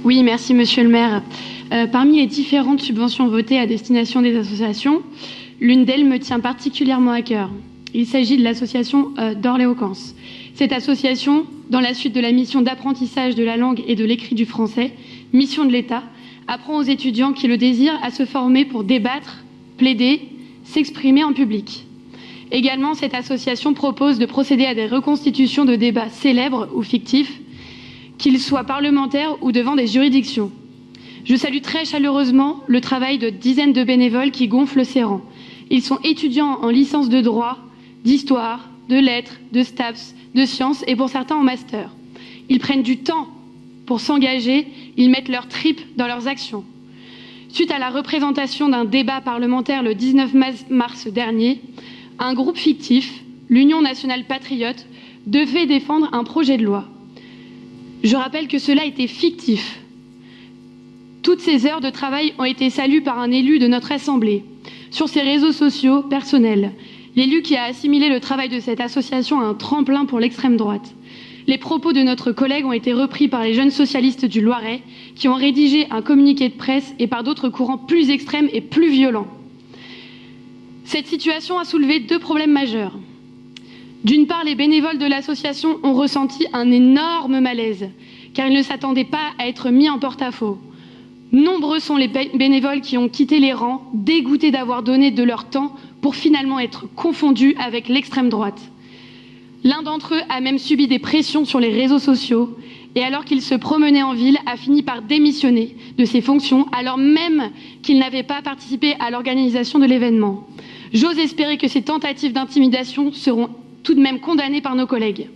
Oui, merci Monsieur le maire. Parmi les différentes subventions votées à destination des associations, l'une d'elles me tient particulièrement à cœur. Il s'agit de l'association d'Orléocance. Cette association, dans la suite de la mission d'apprentissage de la langue et de l'écrit du français, mission de l'État, apprend aux étudiants qui le désirent à se former pour débattre, plaider, s'exprimer en public. Également, cette association propose de procéder à des reconstitutions de débats célèbres ou fictifs, qu'ils soient parlementaires ou devant des juridictions. Je salue très chaleureusement le travail de dizaines de bénévoles qui gonflent ces rangs. Ils sont étudiants en licence de droit, d'histoire, de lettres, de STAPS, de sciences et pour certains en master. Ils prennent du temps pour s'engager, ils mettent leur tripes dans leurs actions. Suite à la représentation d'un débat parlementaire le 19 mars dernier, un groupe fictif, l'Union nationale patriote, devait défendre un projet de loi. Je rappelle que cela était fictif. Toutes ces heures de travail ont été saluées par un élu de notre Assemblée. Sur ses réseaux sociaux personnels, l'élu qui a assimilé le travail de cette association à un tremplin pour l'extrême droite. Les propos de notre collègue ont été repris par les jeunes socialistes du Loiret qui ont rédigé un communiqué de presse et par d'autres courants plus extrêmes et plus violents. Cette situation a soulevé deux problèmes majeurs. D'une part, les bénévoles de l'association ont ressenti un énorme malaise, car ils ne s'attendaient pas à être mis en porte-à-faux. Nombreux sont les bénévoles qui ont quitté les rangs, dégoûtés d'avoir donné de leur temps pour finalement être confondus avec l'extrême droite. L'un d'entre eux a même subi des pressions sur les réseaux sociaux et alors qu'il se promenait en ville, a fini par démissionner de ses fonctions alors même qu'il n'avait pas participé à l'organisation de l'événement. J'ose espérer que ces tentatives d'intimidation seront tout de même condamnées par nos collègues.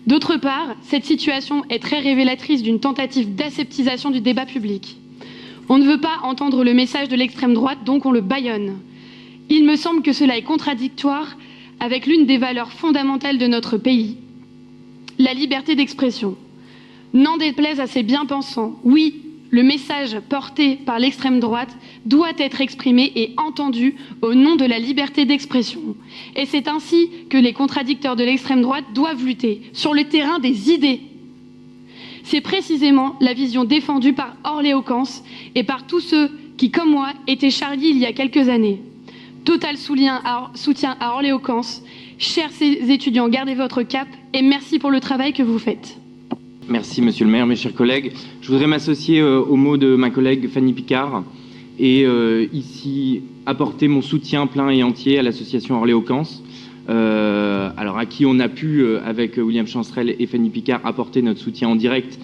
D'autre part, cette situation est très révélatrice d'une tentative d'aseptisation du débat public. On ne veut pas entendre le message de l'extrême droite, donc on le bâillonne. Il me semble que cela est contradictoire avec l'une des valeurs fondamentales de notre pays, la liberté d'expression. N'en déplaise à ces bien-pensants, oui, le message porté par l'extrême droite doit être exprimé et entendu au nom de la liberté d'expression. Et c'est ainsi que les contradicteurs de l'extrême droite doivent lutter sur le terrain des idées. C'est précisément la vision défendue par Orléocance et par tous ceux qui, comme moi, étaient charliés il y a quelques années. Total soutien à Orléocance. Chers étudiants, gardez votre cap et merci pour le travail que vous faites. Merci Monsieur le maire, mes chers collègues. Je voudrais m'associer aux mots de ma collègue Fanny Picard et ici apporter mon soutien plein et entier à l'association Orléocance, alors à qui on a pu, avec William Chancerelle et Fanny Picard, apporter notre soutien en direct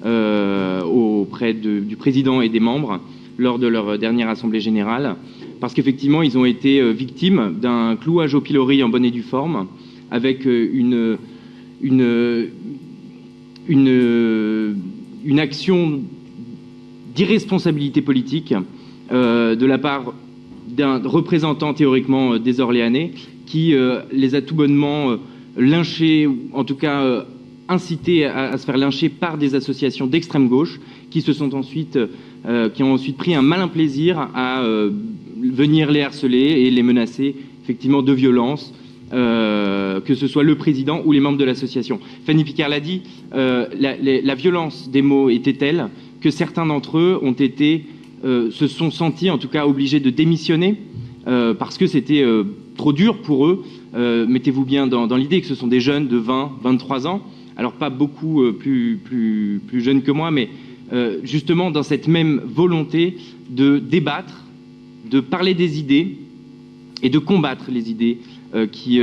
auprès du président et des membres lors de leur dernière assemblée générale, parce qu'effectivement ils ont été victimes d'un clouage au pilori en bonne et due forme, avec une action d'irresponsabilité politique de la part d'un représentant théoriquement des Orléanais qui les a tout bonnement lynchés, ou en tout cas incités à se faire lyncher par des associations d'extrême gauche qui ont ensuite pris un malin plaisir à venir les harceler et les menacer effectivement de violence. Que ce soit le président ou les membres de l'association. Fanny Picard l'a dit, la violence des mots était telle que certains d'entre eux se sont sentis en tout cas obligés de démissionner parce que c'était trop dur pour eux. Mettez-vous bien dans l'idée que ce sont des jeunes de 20, 23 ans, alors pas beaucoup plus jeunes que moi, mais justement dans cette même volonté de débattre, de parler des idées et de combattre les idées qui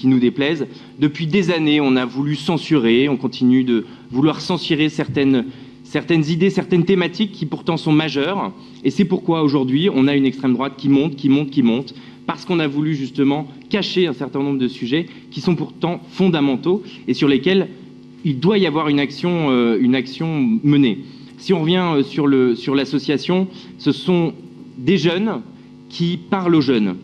nous déplaisent. Depuis des années, on a voulu censurer, on continue de vouloir censurer certaines idées, certaines thématiques qui pourtant sont majeures. Et c'est pourquoi aujourd'hui, on a une extrême droite qui monte, parce qu'on a voulu justement cacher un certain nombre de sujets qui sont pourtant fondamentaux et sur lesquels il doit y avoir une action menée. Si on revient sur l'association, ce sont des jeunes qui parlent aux jeunes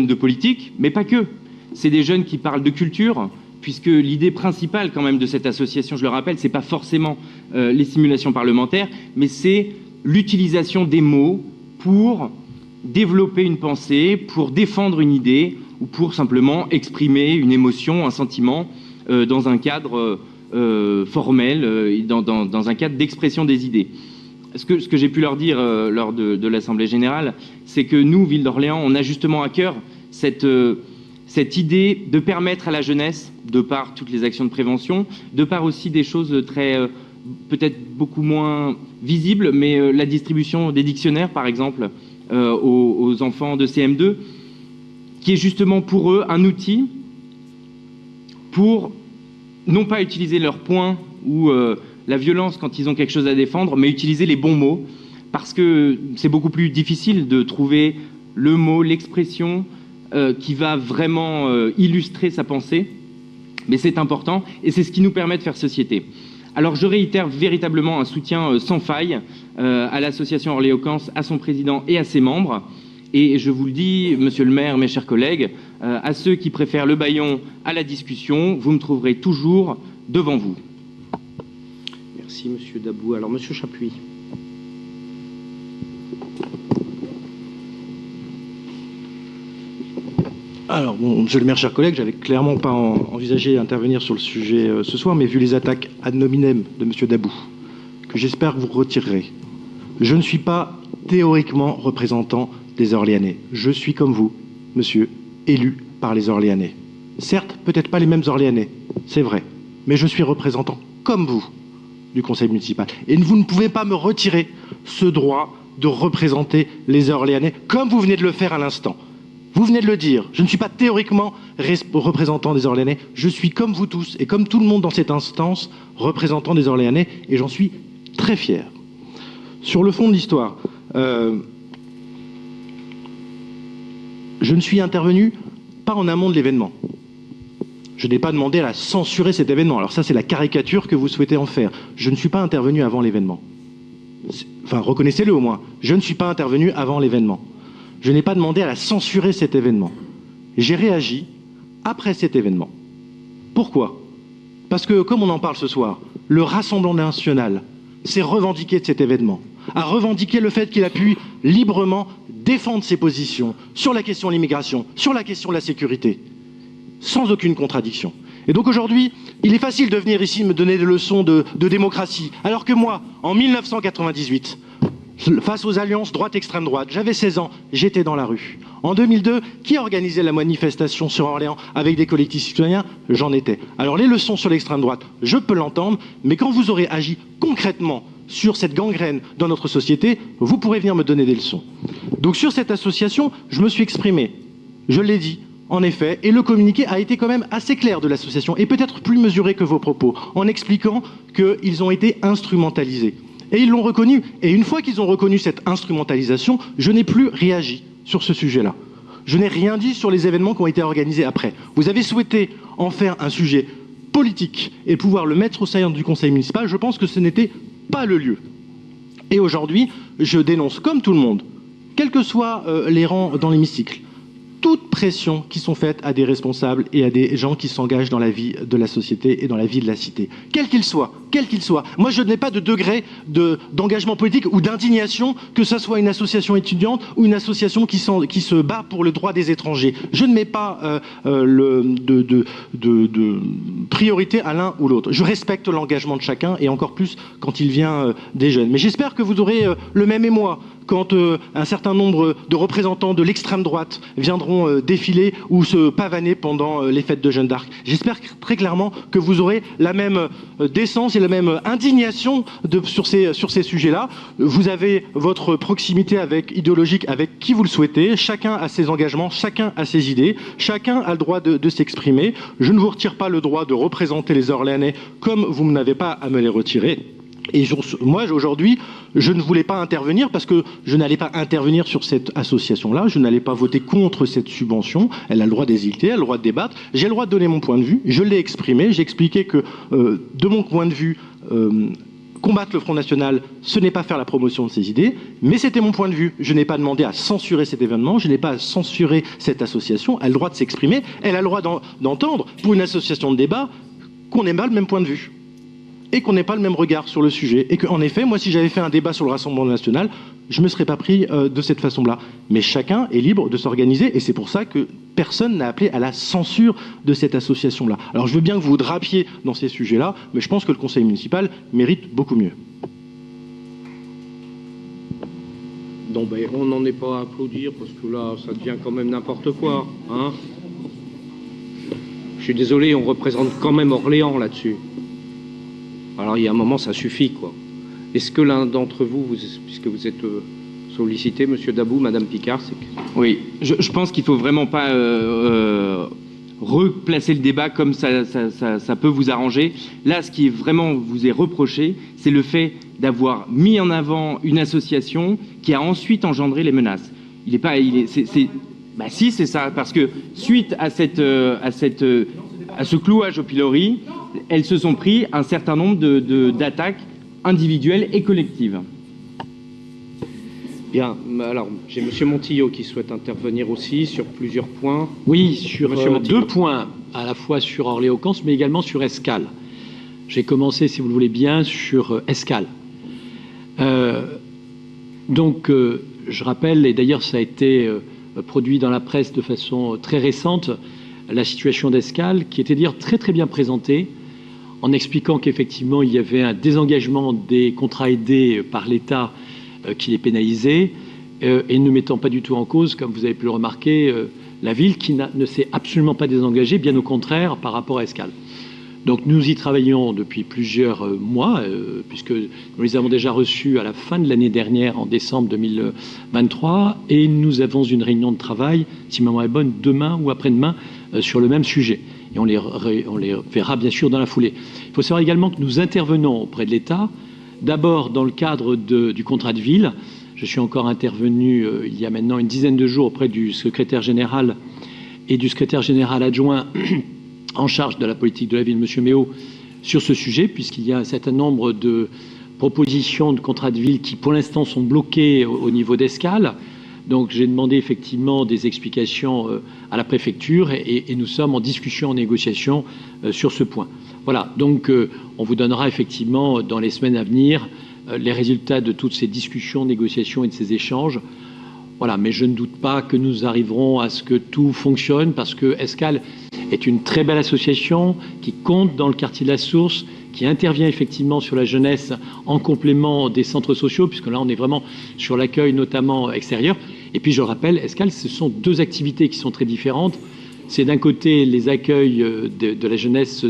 de politique, mais pas que. C'est des jeunes qui parlent de culture, puisque l'idée principale quand même de cette association, je le rappelle, c'est pas forcément les simulations parlementaires, mais c'est l'utilisation des mots pour développer une pensée, pour défendre une idée, ou pour simplement exprimer une émotion, un sentiment, dans un cadre formel, dans un cadre d'expression des idées. Ce que j'ai pu leur dire lors de l'Assemblée générale, c'est que nous, Ville d'Orléans, on a justement à cœur cette idée de permettre à la jeunesse, de par toutes les actions de prévention, de par aussi des choses très peut-être beaucoup moins visibles, mais la distribution des dictionnaires, par exemple, aux enfants de CM2, qui est justement pour eux un outil pour non pas utiliser leur poing ou la violence quand ils ont quelque chose à défendre, mais utiliser les bons mots, parce que c'est beaucoup plus difficile de trouver le mot, l'expression qui va vraiment illustrer sa pensée, mais c'est important et c'est ce qui nous permet de faire société. Alors je réitère véritablement un soutien sans faille à l'association Orléocance, à son président et à ses membres. Et je vous le dis, monsieur le maire, mes chers collègues, à ceux qui préfèrent le bâillon à la discussion, vous me trouverez toujours devant vous. Merci monsieur Dabou. Alors monsieur Chapuis. Alors, bon, monsieur le maire, chers collègues, j'avais clairement pas envisagé d'intervenir sur le sujet ce soir, mais vu les attaques ad nominem de monsieur Dabou, que j'espère que vous retirerez, je ne suis pas théoriquement représentant des Orléanais. Je suis comme vous, monsieur, élu par les Orléanais. Certes, peut-être pas les mêmes Orléanais, c'est vrai, mais je suis représentant, comme vous, du conseil municipal. Et vous ne pouvez pas me retirer ce droit de représenter les Orléanais, comme vous venez de le faire à l'instant. Vous venez de le dire, je ne suis pas théoriquement représentant des Orléanais, je suis comme vous tous, et comme tout le monde dans cette instance, représentant des Orléanais, et j'en suis très fier. Sur le fond de l'histoire, je ne suis intervenu pas en amont de l'événement. Je n'ai pas demandé à censurer cet événement. Alors ça, c'est la caricature que vous souhaitez en faire. Je ne suis pas intervenu avant l'événement. Enfin, reconnaissez-le au moins. Je ne suis pas intervenu avant l'événement. Je n'ai pas demandé à censurer cet événement. J'ai réagi après cet événement. Pourquoi ? Parce que, comme on en parle ce soir, le Rassemblement national s'est revendiqué de cet événement, a revendiqué le fait qu'il a pu librement défendre ses positions sur la question de l'immigration, sur la question de la sécurité, sans aucune contradiction. Et donc aujourd'hui, il est facile de venir ici me donner des leçons de démocratie, alors que moi, en 1998, face aux alliances droite-extrême droite, j'avais 16 ans, j'étais dans la rue. En 2002, qui a organisé la manifestation sur Orléans avec des collectifs citoyens ? J'en étais. Alors les leçons sur l'extrême droite, je peux l'entendre, mais quand vous aurez agi concrètement sur cette gangrène dans notre société, vous pourrez venir me donner des leçons. Donc sur cette association, je me suis exprimé, je l'ai dit, en effet, et le communiqué a été quand même assez clair de l'association, et peut-être plus mesuré que vos propos, en expliquant qu'ils ont été instrumentalisés. Et ils l'ont reconnu. Et une fois qu'ils ont reconnu cette instrumentalisation, je n'ai plus réagi sur ce sujet-là. Je n'ai rien dit sur les événements qui ont été organisés après. Vous avez souhaité en faire un sujet politique et pouvoir le mettre au sein du conseil municipal. Je pense que ce n'était pas le lieu. Et aujourd'hui, je dénonce, comme tout le monde, quels que soient les rangs dans l'hémicycle, toute pression qui sont faites à des responsables et à des gens qui s'engagent dans la vie de la société et dans la vie de la cité. Quel qu'il soit. Moi, je n'ai pas de degré d'engagement politique ou d'indignation, que ce soit une association étudiante ou une association qui se bat pour le droit des étrangers. Je ne mets pas de priorité à l'un ou l'autre. Je respecte l'engagement de chacun, et encore plus quand il vient des jeunes. Mais j'espère que vous aurez le même émoi quand un certain nombre de représentants de l'extrême droite viendront défiler ou se pavaner pendant les fêtes de Jeanne d'Arc. J'espère très clairement que vous aurez la même décence et la même indignation sur ces sujets-là. Vous avez votre proximité idéologique avec qui vous le souhaitez. Chacun a ses engagements, chacun a ses idées, chacun a le droit de s'exprimer. Je ne vous retire pas le droit de représenter les Orléanais comme vous n'avez pas à me les retirer. Et moi, aujourd'hui, je ne voulais pas intervenir parce que je n'allais pas intervenir sur cette association-là. Je n'allais pas voter contre cette subvention. Elle a le droit d'hésiter, elle a le droit de débattre. J'ai le droit de donner mon point de vue. Je l'ai exprimé. J'ai expliqué que, de mon point de vue, combattre le Front National, ce n'est pas faire la promotion de ses idées, mais c'était mon point de vue. Je n'ai pas demandé à censurer cet événement, je n'ai pas à censurer cette association. Elle a le droit de s'exprimer, elle a le droit d'entendre, pour une association de débat, qu'on n'ait pas le même point de vue. Et qu'on n'ait pas le même regard sur le sujet. Et qu'en effet, moi, si j'avais fait un débat sur le Rassemblement national, je ne me serais pas pris de cette façon-là. Mais chacun est libre de s'organiser, et c'est pour ça que personne n'a appelé à la censure de cette association-là. Alors je veux bien que vous vous drapiez dans ces sujets-là, mais je pense que le conseil municipal mérite beaucoup mieux. Non, ben, on n'en est pas à applaudir, parce que là, ça devient quand même n'importe quoi. Hein, je suis désolé, on représente quand même Orléans là-dessus. Alors, il y a un moment, ça suffit, quoi. Est-ce que l'un d'entre vous, puisque vous êtes sollicité, Monsieur Dabou, Madame Picard, c'est que... Oui, je pense qu'il ne faut vraiment pas replacer le débat comme ça peut vous arranger. Là, ce qui vraiment vous est reproché, c'est le fait d'avoir mis en avant une association qui a ensuite engendré les menaces. Bah si, c'est ça, parce que suite à ce clouage au pilori, elles se sont pris un certain nombre d'attaques individuelles et collectives. Bien, alors j'ai M. Montillot qui souhaite intervenir aussi sur plusieurs points. Oui, sur deux points, à la fois sur Orléans-Cance, mais également sur Escales. J'ai commencé, si vous le voulez bien, sur Escales. Je rappelle, et d'ailleurs ça a été produit dans la presse de façon très récente, la situation d'Escales, qui était dire très très bien présentée, en expliquant qu'effectivement il y avait un désengagement des contrats aidés par l'État qui les pénalisait, et ne mettant pas du tout en cause, comme vous avez pu le remarquer, la ville qui ne s'est absolument pas désengagée, bien au contraire, par rapport à Escales. Donc nous y travaillons depuis plusieurs mois, puisque nous les avons déjà reçus à la fin de l'année dernière, en décembre 2023, et nous avons une réunion de travail, si ma mémoire est bonne, demain ou après-demain, sur le même sujet. Et on les verra bien sûr dans la foulée. Il faut savoir également que nous intervenons auprès de l'État, d'abord dans le cadre du contrat de ville. Je suis encore intervenu il y a maintenant une dizaine de jours auprès du secrétaire général et du secrétaire général adjoint en charge de la politique de la ville, M. Méo, sur ce sujet, puisqu'il y a un certain nombre de propositions de contrats de ville qui, pour l'instant, sont bloquées au niveau d'Escales. Donc, j'ai demandé effectivement des explications à la préfecture et nous sommes en discussion, en négociation sur ce point. Voilà, donc on vous donnera effectivement dans les semaines à venir les résultats de toutes ces discussions, négociations et de ces échanges. Voilà, mais je ne doute pas que nous arriverons à ce que tout fonctionne, parce que Escales est une très belle association qui compte dans le quartier de la Source, qui intervient effectivement sur la jeunesse en complément des centres sociaux, puisque là on est vraiment sur l'accueil notamment extérieur. Et puis je rappelle, Escales, ce sont deux activités qui sont très différentes. C'est d'un côté les accueils de la jeunesse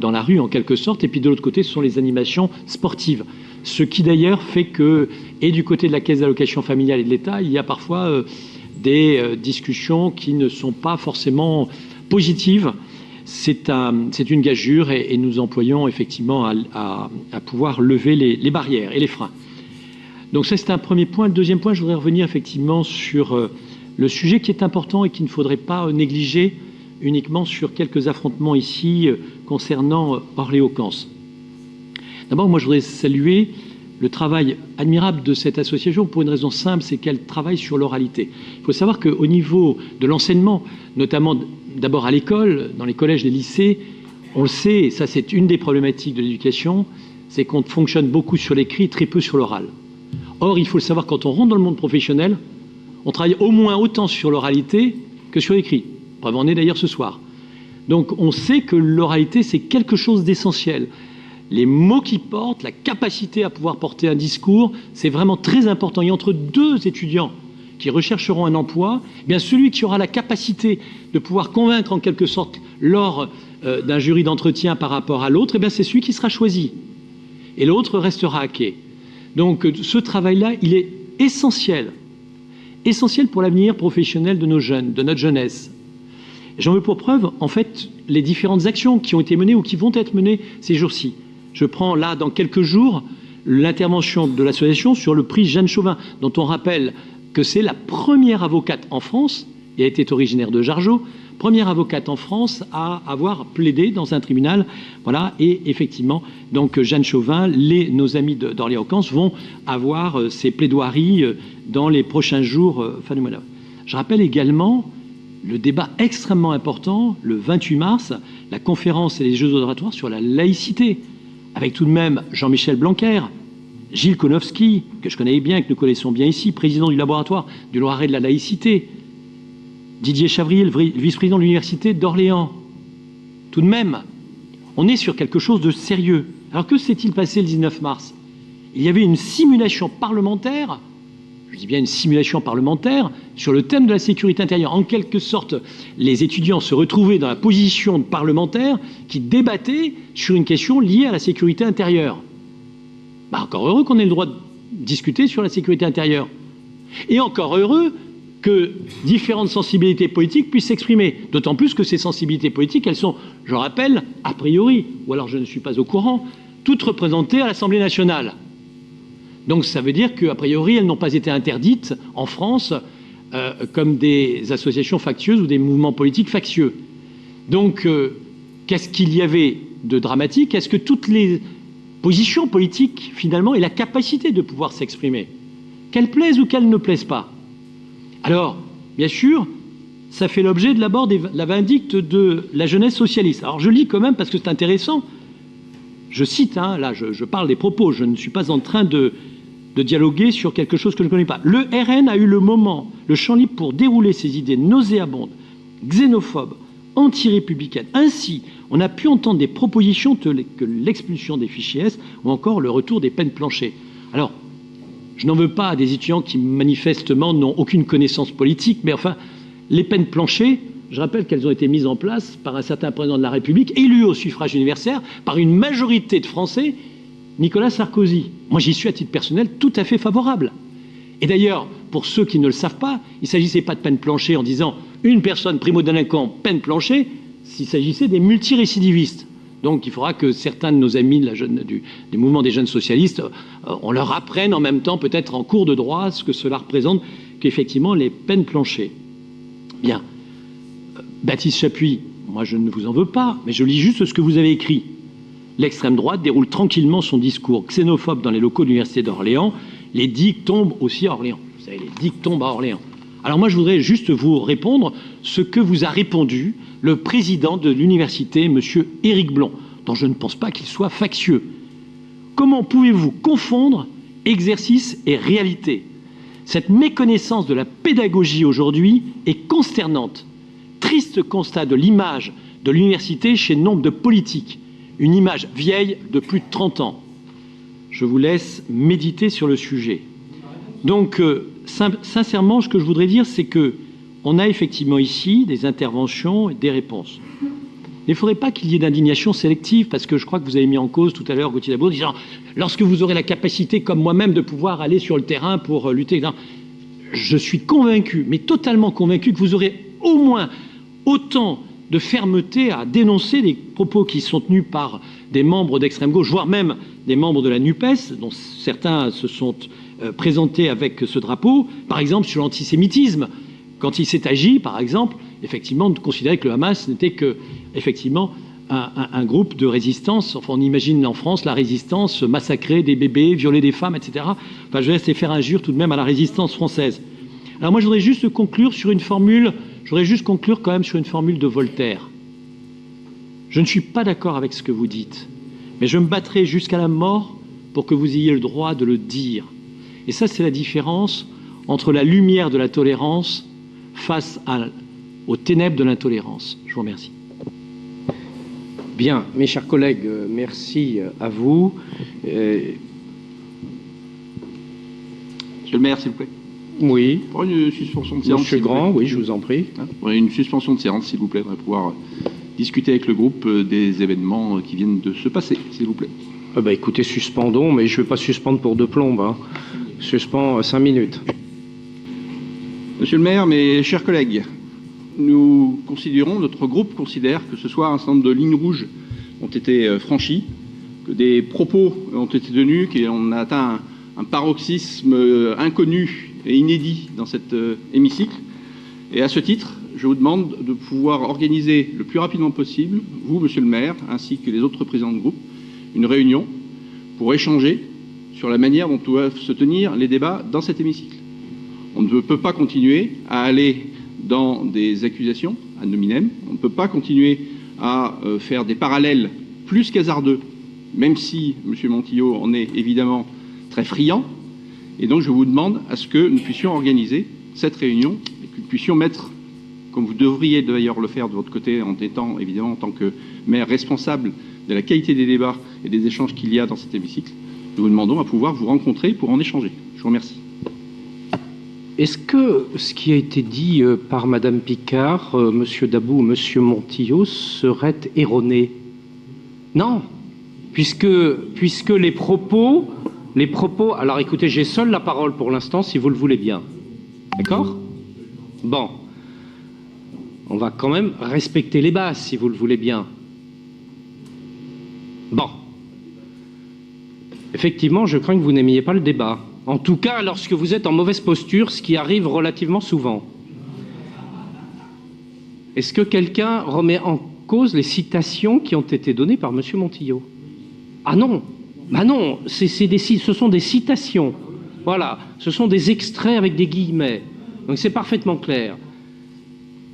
dans la rue en quelque sorte, et puis de l'autre côté ce sont les animations sportives. Ce qui d'ailleurs fait que, et du côté de la caisse d'allocation familiale et de l'État, il y a parfois des discussions qui ne sont pas forcément positives. C'est une gageure et nous employons effectivement à pouvoir lever les barrières et les freins. Donc ça c'est un premier point. Le deuxième point, je voudrais revenir effectivement sur le sujet qui est important et qu'il ne faudrait pas négliger uniquement sur quelques affrontements ici concernant Orléans-Cance. D'abord, moi je voudrais saluer le travail admirable de cette association pour une raison simple, c'est qu'elle travaille sur l'oralité. Il faut savoir qu'au niveau de l'enseignement, notamment d'abord à l'école, dans les collèges, les lycées, on le sait, et ça c'est une des problématiques de l'éducation, c'est qu'on fonctionne beaucoup sur l'écrit, très peu sur l'oral. Or, il faut le savoir, quand on rentre dans le monde professionnel, on travaille au moins autant sur l'oralité que sur l'écrit. Preuve en est d'ailleurs ce soir. Donc on sait que l'oralité, c'est quelque chose d'essentiel. Les mots qui portent, la capacité à pouvoir porter un discours, c'est vraiment très important. Et entre deux étudiants qui rechercheront un emploi, eh bien celui qui aura la capacité de pouvoir convaincre en quelque sorte lors d'un jury d'entretien par rapport à l'autre, eh bien c'est celui qui sera choisi. Et l'autre restera à quai. Donc ce travail-là, il est essentiel. Essentiel pour l'avenir professionnel de nos jeunes, de notre jeunesse. J'en veux pour preuve, en fait, les différentes actions qui ont été menées ou qui vont être menées ces jours-ci. Je prends là, dans quelques jours, l'intervention de l'association sur le prix Jeanne Chauvin, dont on rappelle que c'est la première avocate en France, et elle était originaire de Jargeau, première avocate en France à avoir plaidé dans un tribunal. Voilà, et effectivement, donc Jeanne Chauvin, nos amis d'Orléans-Cance vont avoir ces plaidoiries dans les prochains jours, fin du mois d'avril. Je rappelle également le débat extrêmement important, le 28 mars, la conférence et les Jeux oratoires sur la laïcité, avec tout de même Jean-Michel Blanquer, Gilles Konowski, que je connais bien, que nous connaissons bien ici, président du laboratoire du Loiret de la laïcité, Didier Chavrier, le vice-président de l'université d'Orléans. Tout de même, on est sur quelque chose de sérieux. Alors que s'est-il passé le 19 mars? Il y avait une simulation parlementaire, je dis bien une simulation parlementaire, sur le thème de la sécurité intérieure. En quelque sorte, les étudiants se retrouvaient dans la position de parlementaires qui débattaient sur une question liée à la sécurité intérieure. Encore heureux qu'on ait le droit de discuter sur la sécurité intérieure. Et encore heureux que différentes sensibilités politiques puissent s'exprimer. D'autant plus que ces sensibilités politiques, elles sont, je rappelle, a priori, ou alors je ne suis pas au courant, toutes représentées à l'Assemblée nationale. Donc ça veut dire qu'a priori, elles n'ont pas été interdites en France comme des associations factieuses ou des mouvements politiques factieux. Donc qu'est-ce qu'il y avait de dramatique? Est-ce que toutes les positions politiques, finalement, aient la capacité de pouvoir s'exprimer, qu'elles plaisent ou qu'elles ne plaisent pas? Alors, bien sûr, ça fait l'objet de l'abord de la vindicte de la jeunesse socialiste. Alors je lis quand même parce que c'est intéressant. Je cite, là je parle des propos, je ne suis pas en train de dialoguer sur quelque chose que je ne connais pas. Le RN a eu le champ libre pour dérouler ses idées nauséabondes, xénophobes, anti-républicaines. Ainsi, on a pu entendre des propositions que l'expulsion des fichiers S ou encore le retour des peines planchées. Alors, je n'en veux pas à des étudiants qui manifestement n'ont aucune connaissance politique, mais enfin, les peines planchées, je rappelle qu'elles ont été mises en place par un certain président de la République, élu au suffrage universel par une majorité de Français, Nicolas Sarkozy. Moi, j'y suis à titre personnel tout à fait favorable. Et d'ailleurs, pour ceux qui ne le savent pas, il ne s'agissait pas de peine planchée en disant une personne primo-délinquant, peine planchée, s'il s'agissait des multirécidivistes. Donc il faudra que certains de nos amis du mouvement des jeunes socialistes, on leur apprenne en même temps, peut-être en cours de droit, ce que cela représente, qu'effectivement les peines planchées. Bien. Baptiste Chapuis, moi je ne vous en veux pas, mais je lis juste ce que vous avez écrit. L'extrême droite déroule tranquillement son discours xénophobe dans les locaux de l'université d'Orléans. Les digues tombent aussi à Orléans. Vous savez, les digues tombent à Orléans. Alors moi je voudrais juste vous répondre ce que vous a répondu le président de l'université, M. Éric Blond, dont je ne pense pas qu'il soit factieux. Comment pouvez-vous confondre exercice et réalité? Cette méconnaissance de la pédagogie aujourd'hui est consternante. Triste constat de l'image de l'université chez nombre de politiques. Une image vieille de plus de 30 ans. Je vous laisse méditer sur le sujet. Donc, sincèrement, ce que je voudrais dire, c'est que on a effectivement ici des interventions et des réponses. Il ne faudrait pas qu'il y ait d'indignation sélective, parce que je crois que vous avez mis en cause tout à l'heure Gauthier Dabour, disant lorsque vous aurez la capacité, comme moi-même, de pouvoir aller sur le terrain pour lutter. Non, je suis convaincu, mais totalement convaincu, que vous aurez au moins autant de fermeté à dénoncer des propos qui sont tenus par des membres d'extrême gauche, voire même des membres de la NUPES, dont certains se sont présentés avec ce drapeau, par exemple sur l'antisémitisme. Quand il s'est agi, par exemple, effectivement, de considérer que le Hamas n'était que, effectivement, un groupe de résistance. Enfin, on imagine en France la résistance, massacrer des bébés, violer des femmes, etc. Enfin, je laisse faire injure tout de même à la résistance française. Alors moi, je voudrais juste conclure sur une formule, quand même sur une formule de Voltaire. Je ne suis pas d'accord avec ce que vous dites, mais je me battrai jusqu'à la mort pour que vous ayez le droit de le dire. Et ça, c'est la différence entre la lumière de la tolérance face aux ténèbres de l'intolérance. Je vous remercie. Bien, mes chers collègues, merci à vous. Monsieur le maire, s'il vous plaît. Oui. Pour une suspension de séance. Monsieur Grand, oui, je vous en prie. Une suspension de séance, s'il vous plaît. On va pouvoir discuter avec le groupe des événements qui viennent de se passer, s'il vous plaît. Écoutez, suspendons, mais je ne vais pas suspendre pour 2 plombes. Suspends 5 minutes. Monsieur le maire, mes chers collègues, notre groupe considère que ce soir un certain nombre de lignes rouges ont été franchies, que des propos ont été tenus, qu'on a atteint un paroxysme inconnu et inédit dans cet hémicycle. Et à ce titre, je vous demande de pouvoir organiser le plus rapidement possible, vous, monsieur le maire, ainsi que les autres présidents de groupe, une réunion pour échanger sur la manière dont doivent se tenir les débats dans cet hémicycle. On ne peut pas continuer à aller dans des accusations ad nominem, on ne peut pas continuer à faire des parallèles plus qu'hasardeux, même si M. Montillot en est évidemment très friand. Et donc je vous demande à ce que nous puissions organiser cette réunion et que nous puissions mettre comme vous devriez d'ailleurs le faire de votre côté, en étant évidemment en tant que maire responsable de la qualité des débats et des échanges qu'il y a dans cet hémicycle, nous vous demandons à pouvoir vous rencontrer pour en échanger. Je vous remercie. Est-ce que ce qui a été dit par Madame Picard, Monsieur Dabou ou Monsieur Montillo serait erroné? Non, puisque les propos... Alors écoutez, j'ai seul la parole pour l'instant, si vous le voulez bien. D'accord? Bon. On va quand même respecter les bases, si vous le voulez bien. Bon. Effectivement, je crains que vous n'aimiez pas le débat. En tout cas, lorsque vous êtes en mauvaise posture, ce qui arrive relativement souvent. Est-ce que quelqu'un remet en cause les citations qui ont été données par M. Montillo? Ah non, bah non, ce sont des citations. Voilà, ce sont des extraits avec des guillemets. Donc c'est parfaitement clair.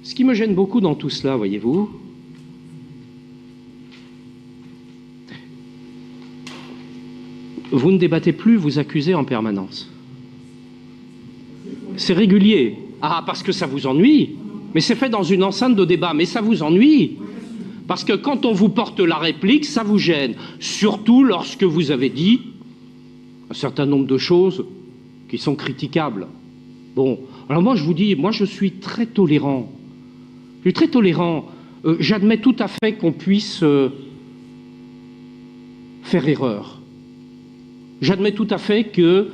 Ce qui me gêne beaucoup dans tout cela, voyez-vous, vous ne débattez plus, vous accusez en permanence. C'est régulier. Ah, parce que ça vous ennuie. Mais c'est fait dans une enceinte de débat. Mais ça vous ennuie. Parce que quand on vous porte la réplique, ça vous gêne. Surtout lorsque vous avez dit un certain nombre de choses qui sont critiquables. Bon, alors moi je vous dis, moi je suis très tolérant. Je suis très tolérant. J'admets tout à fait qu'on puisse faire erreur. J'admets tout à fait que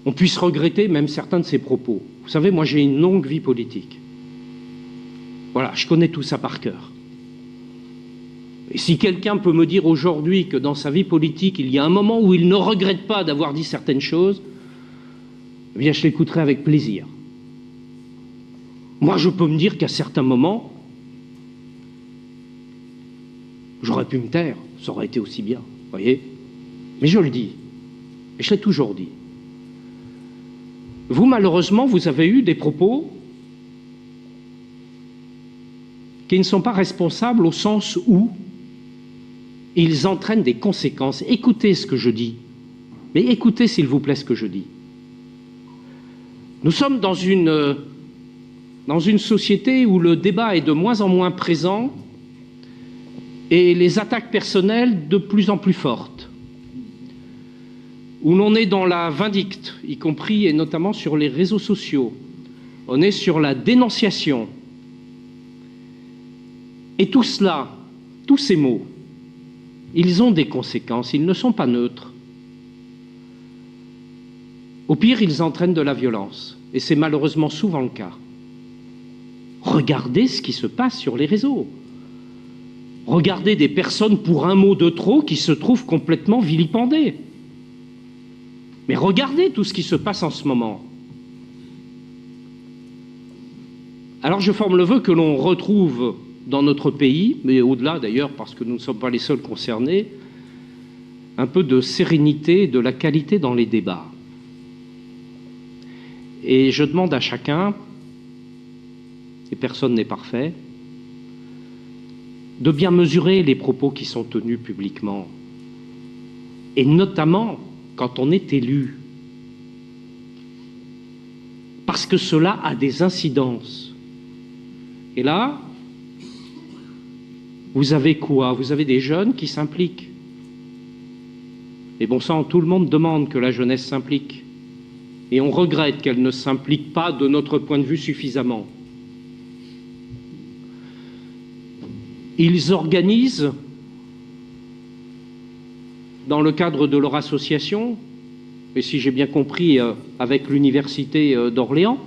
on puisse regretter même certains de ses propos. Vous savez, moi j'ai une longue vie politique. Voilà, je connais tout ça par cœur. Et si quelqu'un peut me dire aujourd'hui que dans sa vie politique, il y a un moment où il ne regrette pas d'avoir dit certaines choses, eh bien je l'écouterai avec plaisir. Moi je peux me dire qu'à certains moments, j'aurais pu me taire, ça aurait été aussi bien, vous voyez. Mais je le dis, et je l'ai toujours dit. Vous, malheureusement, vous avez eu des propos qui ne sont pas responsables au sens où ils entraînent des conséquences. Écoutez ce que je dis, mais écoutez s'il vous plaît ce que je dis. Nous sommes dans une société où le débat est de moins en moins présent et les attaques personnelles de plus en plus fortes, où l'on est dans la vindicte, y compris et notamment sur les réseaux sociaux. On est sur la dénonciation. Et tout cela, tous ces mots, ils ont des conséquences, ils ne sont pas neutres. Au pire, ils entraînent de la violence, et c'est malheureusement souvent le cas. Regardez ce qui se passe sur les réseaux. Regardez des personnes pour un mot de trop qui se trouvent complètement vilipendées. Mais regardez tout ce qui se passe en ce moment. Alors je forme le vœu que l'on retrouve dans notre pays, mais au-delà d'ailleurs, parce que nous ne sommes pas les seuls concernés, un peu de sérénité et de la qualité dans les débats. Et je demande à chacun, et personne n'est parfait, de bien mesurer les propos qui sont tenus publiquement, et notamment quand on est élu, parce que cela a des incidences. Et là, vous avez quoi? Vous avez des jeunes qui s'impliquent. Et bon sang, tout le monde demande que la jeunesse s'implique. Et on regrette qu'elle ne s'implique pas, de notre point de vue, suffisamment. Ils organisent, dans le cadre de leur association, et si j'ai bien compris, avec l'université d'Orléans,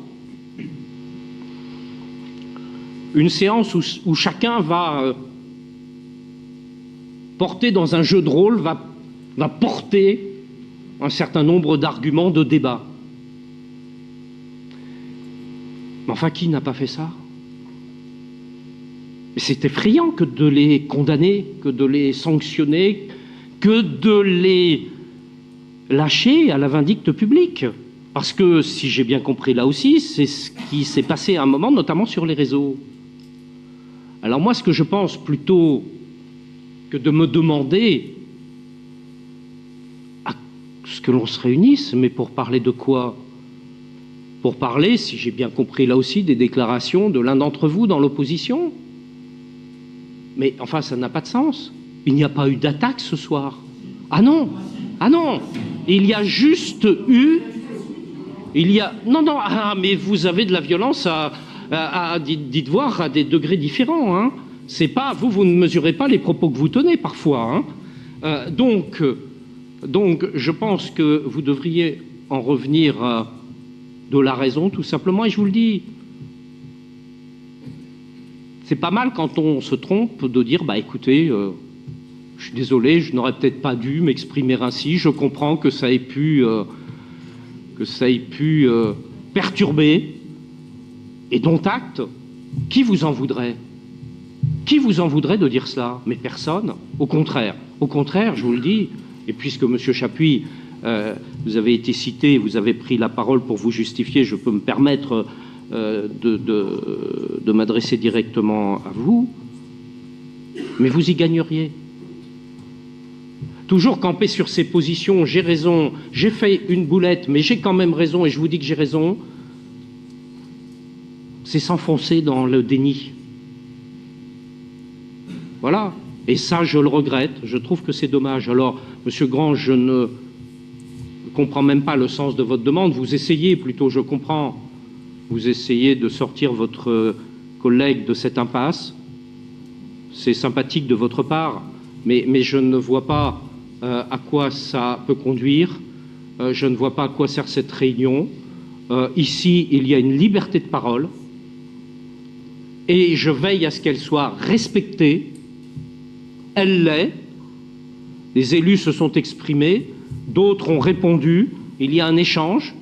une séance où chacun va porter dans un jeu de rôle, va porter un certain nombre d'arguments de débat. Mais enfin, qui n'a pas fait ça? C'est effrayant que de les condamner, que de les sanctionner, que de les lâcher à la vindicte publique. Parce que, si j'ai bien compris là aussi, c'est ce qui s'est passé à un moment, notamment sur les réseaux. Alors moi, ce que je pense, plutôt que de me demander à ce que l'on se réunisse, mais pour parler de quoi? pour parler, si j'ai bien compris là aussi, des déclarations de l'un d'entre vous dans l'opposition. Mais enfin, ça n'a pas de sens. Il n'y a pas eu d'attaque ce soir. Ah non, ah non, il y a juste eu... Non, mais vous avez de la violence dites voir, à des degrés différents. Hein. C'est pas, vous ne mesurez pas les propos que vous tenez parfois. Hein. Donc, je pense que vous devriez en revenir à de la raison, tout simplement, et je vous le dis. C'est pas mal quand on se trompe de dire, bah écoutez, je suis désolé, je n'aurais peut-être pas dû m'exprimer ainsi, je comprends que ça ait pu perturber, et dont acte. Qui vous en voudrait? Qui vous en voudrait de dire cela? Mais personne. Au contraire, je vous le dis, et puisque M. Chapuis, vous avez été cité, vous avez pris la parole pour vous justifier, je peux me permettre de m'adresser directement à vous, mais vous y gagneriez. Toujours camper sur ses positions, j'ai raison, j'ai fait une boulette, mais j'ai quand même raison et je vous dis que j'ai raison, c'est s'enfoncer dans le déni. Voilà. Et ça, je le regrette, je trouve que c'est dommage. Alors, Monsieur Grand, je ne comprends même pas le sens de votre demande, vous essayez plutôt, je comprends, vous essayez de sortir votre collègue de cette impasse, c'est sympathique de votre part, mais je ne vois pas à quoi ça peut conduire. Je ne vois pas à quoi sert cette réunion. Ici, il y a une liberté de parole et je veille à ce qu'elle soit respectée. Elle l'est. Les élus se sont exprimés, d'autres ont répondu, il y a un échange.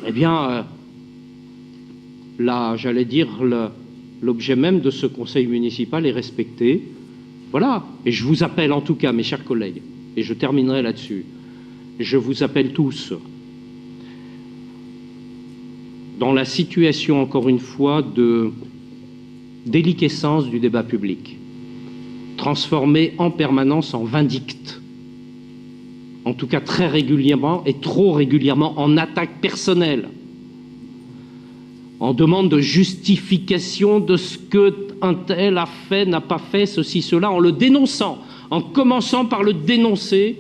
Eh bien, là, j'allais dire, l'objet même de ce conseil municipal est respecté. Voilà, et je vous appelle en tout cas, mes chers collègues, et je terminerai là-dessus, je vous appelle tous, dans la situation, encore une fois, de déliquescence du débat public, transformé en permanence en vindicte, en tout cas très régulièrement et trop régulièrement en attaque personnelle, en demande de justification de ce qu'un tel a fait, n'a pas fait, ceci, cela, en le dénonçant, en commençant par le dénoncer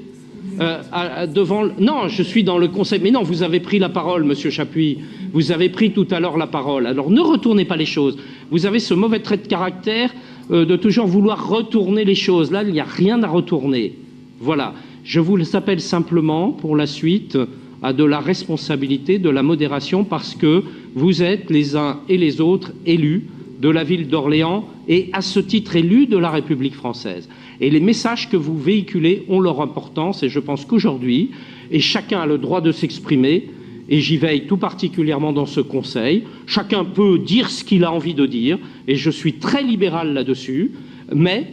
devant... Non, je suis dans le conseil... Mais non, vous avez pris la parole, Monsieur Chapuis. Vous avez pris tout à l'heure la parole. Alors ne retournez pas les choses. Vous avez ce mauvais trait de caractère de toujours vouloir retourner les choses. Là, il n'y a rien à retourner. Voilà. Je vous appelle simplement, pour la suite, à de la responsabilité, de la modération, parce que vous êtes les uns et les autres élus de la ville d'Orléans et à ce titre élus de la République française. Et les messages que vous véhiculez ont leur importance et je pense qu'aujourd'hui, et chacun a le droit de s'exprimer, et j'y veille tout particulièrement dans ce conseil, chacun peut dire ce qu'il a envie de dire et je suis très libéral là-dessus, mais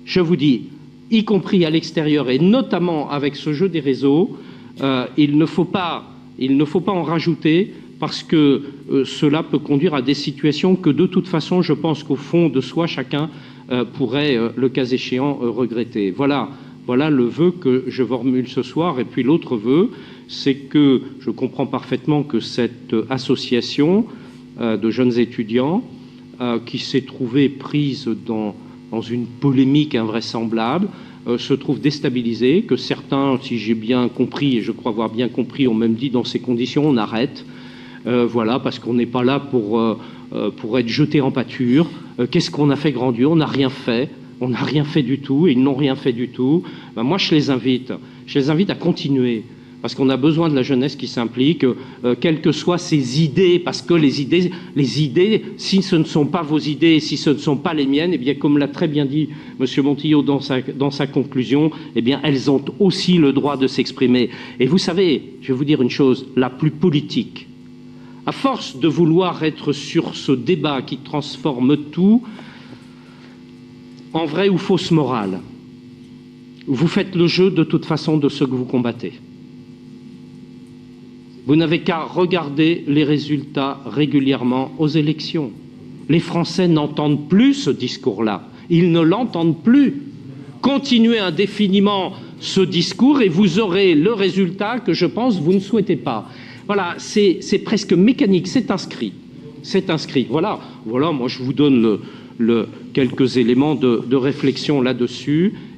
je vous dis, y compris à l'extérieur et notamment avec ce jeu des réseaux, il ne faut pas en rajouter parce que cela peut conduire à des situations que de toute façon, je pense qu'au fond de soi, chacun pourrait, le cas échéant, regretter. Voilà le vœu que je formule ce soir. Et puis l'autre vœu, c'est que je comprends parfaitement que cette association de jeunes étudiants qui s'est trouvée prise dans une polémique invraisemblable, se trouve déstabilisée, que certains, si j'ai bien compris, et je crois avoir bien compris, ont même dit dans ces conditions, on arrête. Voilà, parce qu'on n'est pas là pour être jeté en pâture. Qu'est-ce qu'on a fait, grand Dieu? On n'a rien fait. On n'a rien fait du tout, et ils n'ont rien fait du tout. Ben moi, je les invite à continuer, parce qu'on a besoin de la jeunesse qui s'implique, quelles que soient ses idées, parce que les idées, si ce ne sont pas vos idées, si ce ne sont pas les miennes, eh bien, comme l'a très bien dit M. Montillot dans sa conclusion, eh bien, elles ont aussi le droit de s'exprimer. Et vous savez, je vais vous dire une chose, la plus politique. À force de vouloir être sur ce débat qui transforme tout en vraie ou fausse morale, vous faites le jeu de toute façon de ce que vous combattez. Vous n'avez qu'à regarder les résultats régulièrement aux élections. Les Français n'entendent plus ce discours-là. Ils ne l'entendent plus. Continuez indéfiniment ce discours et vous aurez le résultat que je pense vous ne souhaitez pas. Voilà, c'est presque mécanique, c'est inscrit. C'est inscrit. Voilà, moi je vous donne quelques éléments de réflexion là-dessus.